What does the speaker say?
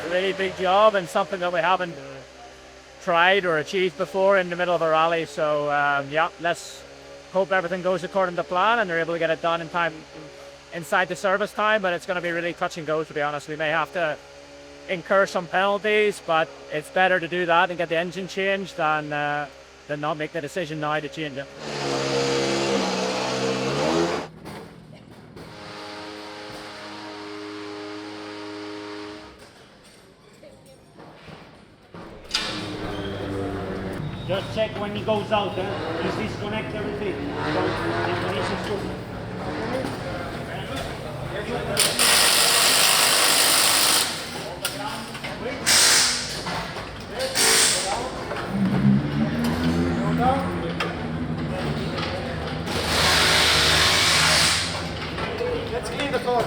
really big job and something that we haven't tried or achieved before in the middle of a rally. So yeah, let's hope everything goes according to plan and they're able to get it done in time, inside the service time. But it's going to be really touch and go, to be honest. We may have to incur some penalties, but it's better to do that and get the engine changed than not make the decision now to change it. Just check when he goes out, just disconnect everything. Let's clean the car.